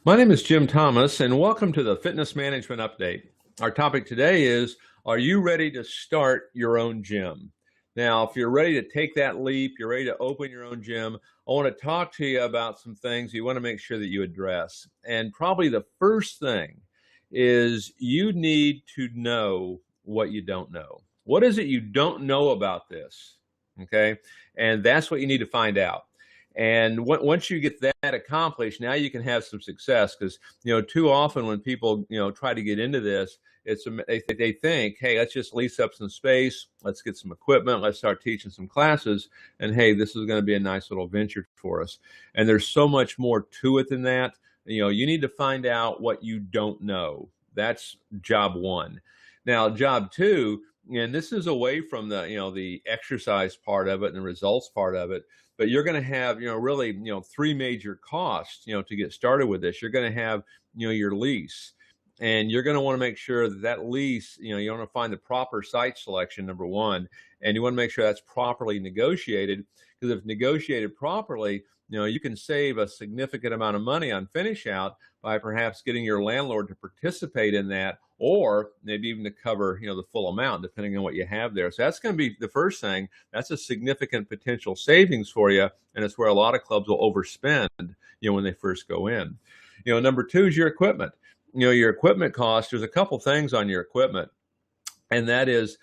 My name is Jim Thomas, and welcome to the Fitness Management Update. Our topic today is, are you ready to start your own gym? Now, if you're ready to take that leap, you're ready to open your own gym, I want to talk to you about some things you want to make sure that you address. And probably the first thing is you need to know what you don't know. What is it you don't know about this? Okay, and that's what you need to find out. And once you get that accomplished, now you can have some success. Because too often when people try to get into this, they think, hey, let's just lease up some space, let's get some equipment, let's start teaching some classes, and hey, this is going to be a nice little venture for us. And there's so much more to it than that. You need to find out what you don't know. That's job one. Now, job two, and this is away from the exercise part of it and the results part of it, but you're going to have really three major costs to get started with this. You're going to have your lease, and you're going to want to make sure that that lease, you want to find the proper site selection, number one, and you want to make sure that's properly negotiated, because if negotiated properly, you can save a significant amount of money on finish out by perhaps getting your landlord to participate in that, or maybe even to cover the full amount, depending on what you have there. So that's going to be the first thing. That's a significant potential savings for you, and it's where a lot of clubs will overspend when they first go in. Number two is your equipment. Your equipment cost. There's a couple things on your equipment, and that is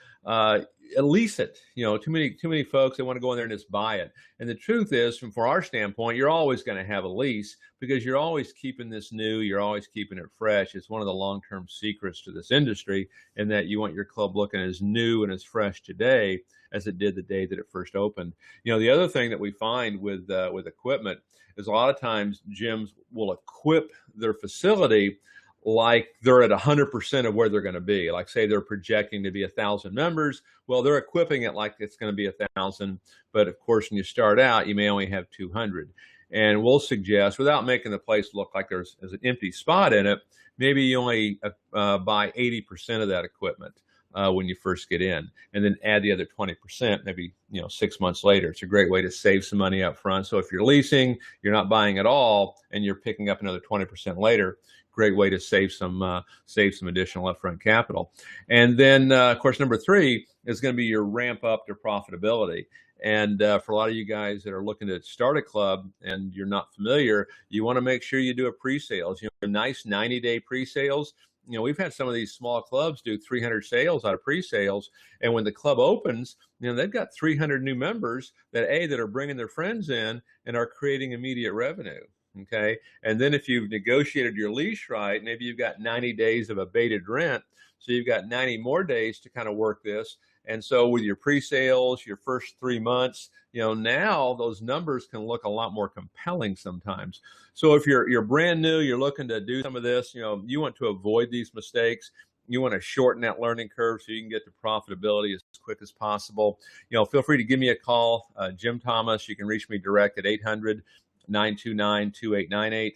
lease it. Too many folks, they want to go in there and just buy it. And the truth is, from our standpoint, you're always going to have a lease, because you're always keeping this new, you're always keeping it fresh. It's one of the long-term secrets to this industry, in that you want your club looking as new and as fresh today as it did the day that it first opened. The other thing that we find with equipment is a lot of times gyms will equip their facility like they're at 100% of where they're going to be. Like, say they're projecting to be 1,000 members. Well, they're equipping it like it's going to be 1,000. But of course, when you start out, you may only have 200. And we'll suggest, without making the place look like there's an empty spot in it, maybe you only buy 80% of that equipment when you first get in, and then add the other 20%, maybe 6 months later. It's a great way to save some money up front. So if you're leasing, you're not buying at all, and you're picking up another 20% later. Great way to save some additional upfront capital. And then, of course, number three is going to be your ramp up to profitability. And for a lot of you guys that are looking to start a club and you're not familiar, you want to make sure you do a pre-sales. A nice 90-day pre-sales. We've had some of these small clubs do 300 sales out of pre-sales, and when the club opens, they've got 300 new members that are bringing their friends in and are creating immediate revenue. Okay. And then if you've negotiated your lease right, maybe you've got 90 days of abated rent. So you've got 90 more days to kind of work this. And so with your pre-sales, your first 3 months, now those numbers can look a lot more compelling sometimes. So if you're brand new, you're looking to do some of this, you want to avoid these mistakes. You want to shorten that learning curve so you can get to profitability as quick as possible. Feel free to give me a call, Jim Thomas. You can reach me direct at 800-929-2898.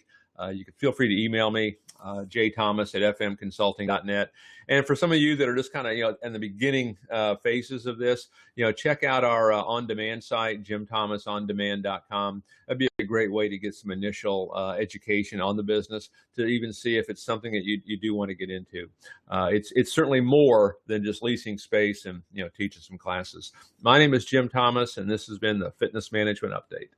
You can feel free to email me, jthomas@fmconsulting.net. And for some of you that are just kind of, in the beginning phases of this, check out our on-demand site, jimthomasondemand.com. That'd be a great way to get some initial education on the business, to even see if it's something that you do want to get into. It's certainly more than just leasing space and, teaching some classes. My name is Jim Thomas, and this has been the Fitness Management Update.